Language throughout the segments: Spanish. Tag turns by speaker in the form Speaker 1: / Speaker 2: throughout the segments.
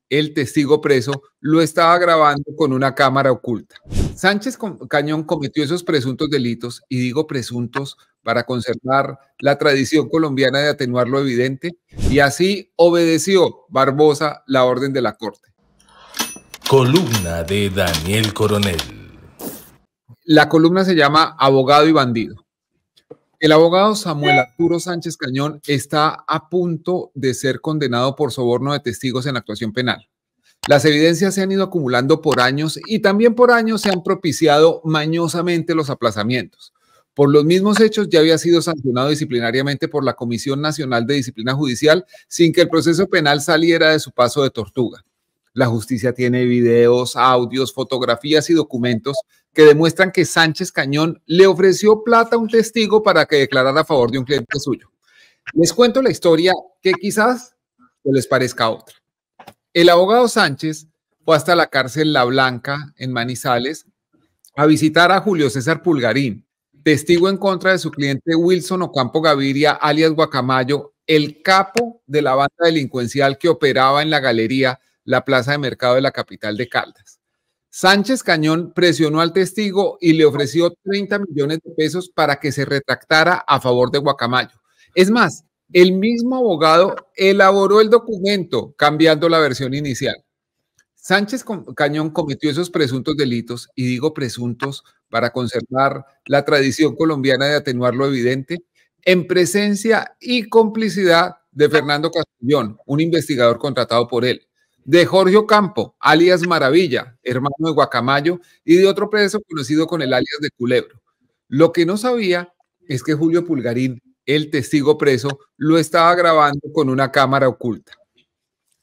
Speaker 1: el testigo preso, lo estaba grabando con una cámara oculta. Sánchez Cañón cometió esos presuntos delitos, y digo presuntos para conservar la tradición colombiana de atenuar lo evidente, y así obedeció Barbosa la orden de la Corte.
Speaker 2: Columna de Daniel Coronel.
Speaker 1: La columna se llama Abogado y Bandido. El abogado Samuel Arturo Sánchez Cañón está a punto de ser condenado por soborno de testigos en actuación penal. Las evidencias se han ido acumulando por años y también por años se han propiciado mañosamente los aplazamientos. Por los mismos hechos ya había sido sancionado disciplinariamente por la Comisión Nacional de Disciplina Judicial sin que el proceso penal saliera de su paso de tortuga. La justicia tiene videos, audios, fotografías y documentos que demuestran que Sánchez Cañón le ofreció plata a un testigo para que declarara a favor de un cliente suyo. Les cuento la historia que quizás les parezca otra. El abogado Sánchez fue hasta la cárcel La Blanca en Manizales a visitar a Julio César Pulgarín, testigo en contra de su cliente Wilson Ocampo Gaviria, alias Guacamayo, el capo de la banda delincuencial que operaba en la galería La Plaza de Mercado de la capital de Caldas. Sánchez Cañón presionó al testigo y le ofreció 30 millones de pesos para que se retractara a favor de Guacamayo. Es más, el mismo abogado elaboró el documento cambiando la versión inicial. Sánchez Cañón cometió esos presuntos delitos, y digo presuntos para conservar la tradición colombiana de atenuar lo evidente, en presencia y complicidad de Fernando Castellón, un investigador contratado por él, de Jorge Ocampo, alias Maravilla, hermano de Guacamayo, y de otro preso conocido con el alias de Culebro. Lo que no sabía es que Julio Pulgarín, el testigo preso, lo estaba grabando con una cámara oculta.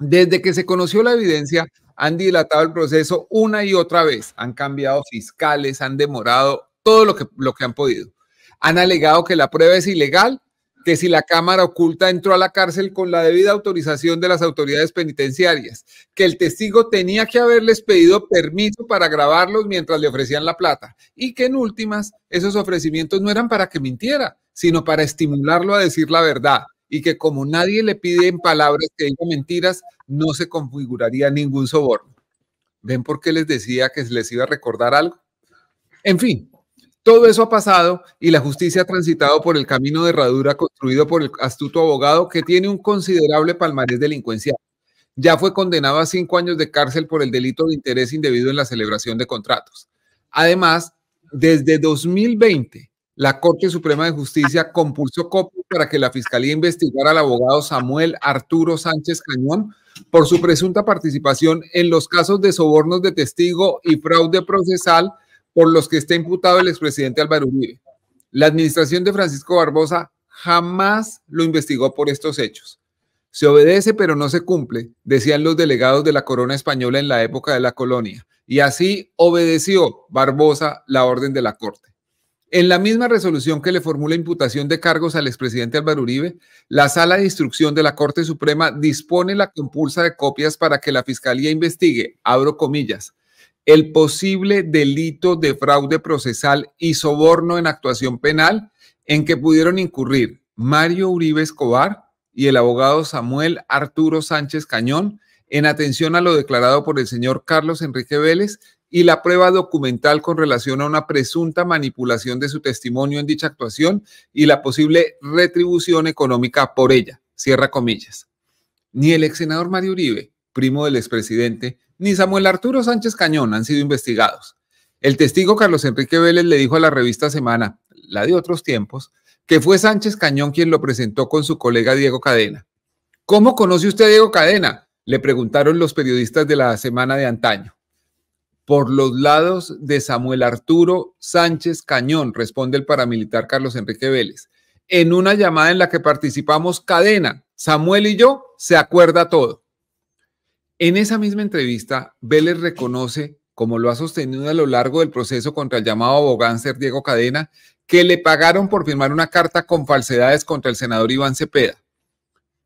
Speaker 1: Desde que se conoció la evidencia, han dilatado el proceso una y otra vez. Han cambiado fiscales, han demorado todo lo que han podido. Han alegado que la prueba es ilegal, que si la cámara oculta entró a la cárcel con la debida autorización de las autoridades penitenciarias, que el testigo tenía que haberles pedido permiso para grabarlos mientras le ofrecían la plata, y que en últimas esos ofrecimientos no eran para que mintiera, sino para estimularlo a decir la verdad, y que como nadie le pide en palabras que diga mentiras, no se configuraría ningún soborno. ¿Ven por qué les decía que les iba a recordar algo? En fin. Todo eso ha pasado y la justicia ha transitado por el camino de herradura construido por el astuto abogado que tiene un considerable palmarés delincuencial. Ya fue condenado a 5 años de cárcel por el delito de interés indebido en la celebración de contratos. Además, desde 2020, la Corte Suprema de Justicia compulsó copias para que la Fiscalía investigara al abogado Samuel Arturo Sánchez Cañón por su presunta participación en los casos de sobornos de testigo y fraude procesal por los que está imputado el expresidente Álvaro Uribe. La administración de Francisco Barbosa jamás lo investigó por estos hechos. Se obedece pero no se cumple, decían los delegados de la corona española en la época de la colonia, y así obedeció Barbosa la orden de la Corte. En la misma resolución que le formula imputación de cargos al expresidente Álvaro Uribe, la Sala de Instrucción de la Corte Suprema dispone la compulsa de copias para que la Fiscalía investigue, abro comillas, el posible delito de fraude procesal y soborno en actuación penal en que pudieron incurrir Mario Uribe Escobar y el abogado Samuel Arturo Sánchez Cañón en atención a lo declarado por el señor Carlos Enrique Vélez y la prueba documental con relación a una presunta manipulación de su testimonio en dicha actuación y la posible retribución económica por ella, cierra comillas. Ni el ex senador Mario Uribe, primo del expresidente, ni Samuel Arturo Sánchez Cañón han sido investigados. El testigo Carlos Enrique Vélez le dijo a la revista Semana, la de otros tiempos, que fue Sánchez Cañón quien lo presentó con su colega Diego Cadena. ¿Cómo conoce usted a Diego Cadena?, le preguntaron los periodistas de la Semana de antaño. Por los lados de Samuel Arturo Sánchez Cañón, responde el paramilitar Carlos Enrique Vélez. En una llamada en la que participamos Cadena, Samuel y yo, se acuerda todo. En esa misma entrevista, Vélez reconoce, como lo ha sostenido a lo largo del proceso contra el llamado abogánster Diego Cadena, que le pagaron por firmar una carta con falsedades contra el senador Iván Cepeda.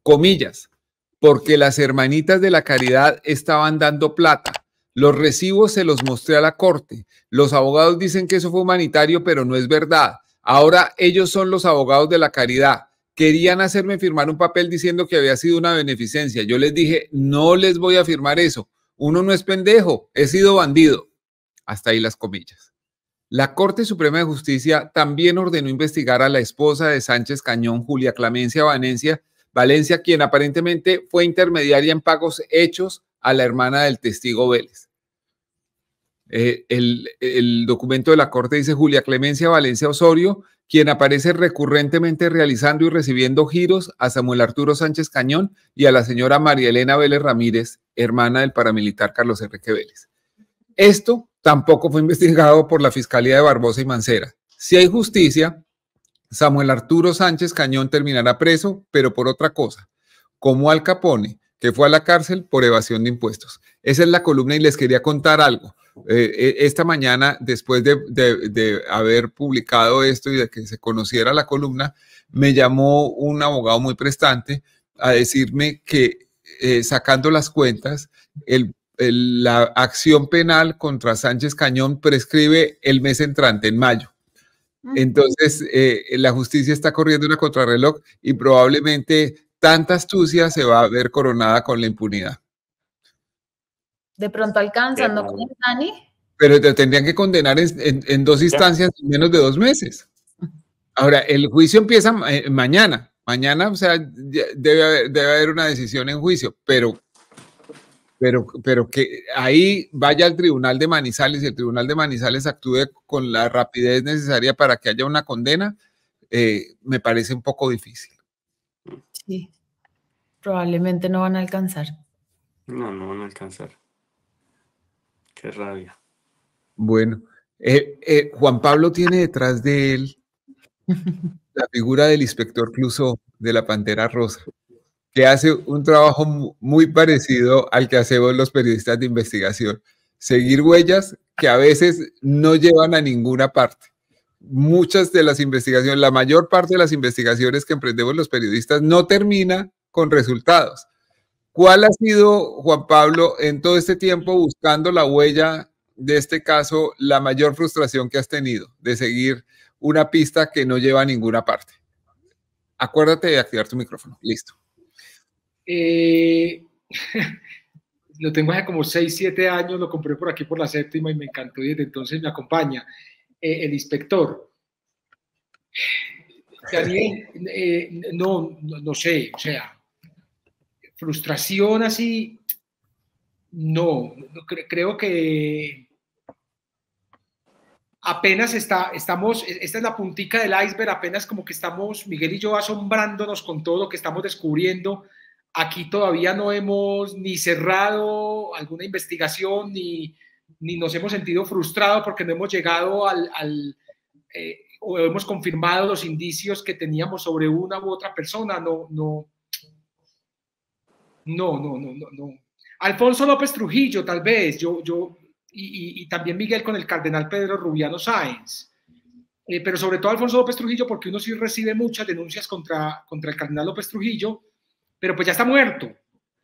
Speaker 1: Comillas, porque las hermanitas de la caridad estaban dando plata. Los recibos se los mostré a la corte. Los abogados dicen que eso fue humanitario, pero no es verdad. Ahora ellos son los abogados de la caridad. querían hacerme firmar un papel diciendo que había sido una beneficencia. Yo les dije, no les voy a firmar eso. Uno no es pendejo, he sido bandido. Hasta ahí las comillas. La Corte Suprema de Justicia también ordenó investigar a la esposa de Sánchez Cañón, Julia Clemencia Valencia, quien aparentemente fue intermediaria en pagos hechos a la hermana del testigo Vélez. El documento de la Corte dice Julia Clemencia Valencia Osorio, quien aparece recurrentemente realizando y recibiendo giros a Samuel Arturo Sánchez Cañón y a la señora María Elena Vélez Ramírez, hermana del paramilitar Carlos Enrique Vélez. Esto tampoco fue investigado por la Fiscalía de Barbosa y Mancera. Si hay justicia, Samuel Arturo Sánchez Cañón terminará preso, pero por otra cosa, como Al Capone, que fue a la cárcel por evasión de impuestos. Esa es la columna y les quería contar algo. Esta mañana, después de haber publicado esto y de que se conociera la columna, me llamó un abogado muy prestante a decirme que sacando las cuentas, la acción penal contra Sánchez Cañón prescribe el mes entrante, en mayo. Entonces, la justicia está corriendo una contrarreloj y probablemente tanta astucia se va a ver coronada con la impunidad.
Speaker 3: De pronto alcanzan, ¿no creen, Dani?
Speaker 1: Pero te tendrían que condenar en dos instancias en menos de 2 meses. Ahora, el juicio empieza mañana. Mañana, o sea, debe haber una decisión en juicio, pero que ahí vaya al tribunal de Manizales y el tribunal de Manizales actúe con la rapidez necesaria para que haya una condena, me parece un poco difícil.
Speaker 3: Sí, probablemente no van a alcanzar.
Speaker 4: No van a alcanzar. Qué rabia.
Speaker 1: Bueno, Juan Pablo tiene detrás de él la figura del inspector Clouseau de la Pantera Rosa, que hace un trabajo muy parecido al que hacemos los periodistas de investigación. Seguir huellas que a veces no llevan a ninguna parte. Muchas de las investigaciones, la mayor parte de las investigaciones que emprendemos los periodistas no termina con resultados. ¿Cuál ha sido, Juan Pablo, en todo este tiempo buscando la huella de este caso, la mayor frustración que has tenido de seguir una pista que no lleva a ninguna parte? Acuérdate de activar tu micrófono. Listo.
Speaker 5: Lo tengo hace como 6, 7 años, lo compré por aquí por la séptima y me encantó y desde entonces me acompaña. El inspector. Daniel, no sé, o sea, frustración así, creo que apenas estamos, esta es la puntica del iceberg, apenas como que estamos, Miguel y yo, asombrándonos con todo lo que estamos descubriendo. Aquí todavía no hemos ni cerrado alguna investigación, ni nos hemos sentido frustrados porque no hemos llegado o hemos confirmado los indicios que teníamos sobre una u otra persona. No. Alfonso López Trujillo, tal vez, y también Miguel con el cardenal Pedro Rubiano Sáenz, pero sobre todo Alfonso López Trujillo, porque uno sí recibe muchas denuncias contra el cardenal López Trujillo, pero pues ya está muerto,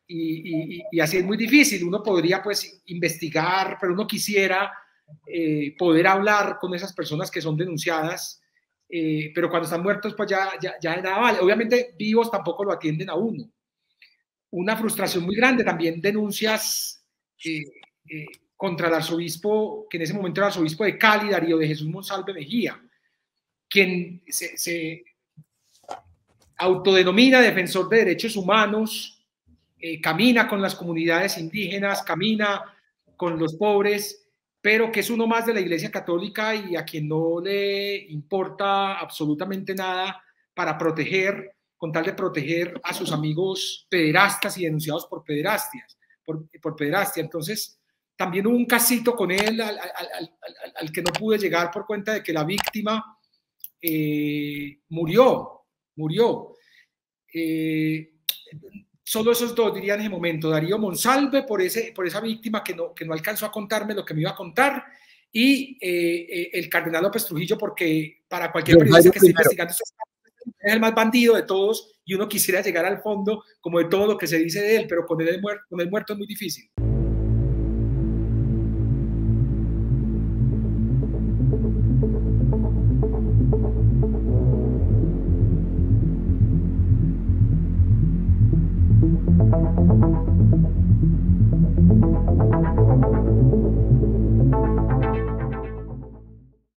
Speaker 5: y así es muy difícil. Uno podría pues investigar, pero uno quisiera poder hablar con esas personas que son denunciadas, pero cuando están muertos pues ya nada vale. Obviamente vivos tampoco lo atienden a uno. Una frustración muy grande, también denuncias contra el arzobispo, que en ese momento era el arzobispo de Cali, Darío de Jesús Monsalve Mejía, quien se autodenomina defensor de derechos humanos, camina con las comunidades indígenas, camina con los pobres, pero que es uno más de la Iglesia Católica y a quien no le importa absolutamente nada para proteger, con tal de proteger a sus amigos pederastas y denunciados por pederastia. Entonces, también hubo un casito con él al que no pude llegar por cuenta de que la víctima murió. Solo esos dos diría en ese momento: Darío Monsalve por esa víctima que no alcanzó a contarme lo que me iba a contar, y el cardenal López Trujillo, porque para cualquier periodista que esté investigando estos casos es el más bandido de todos y uno quisiera llegar al fondo como de todo lo que se dice de él, pero con el muerto es muy difícil.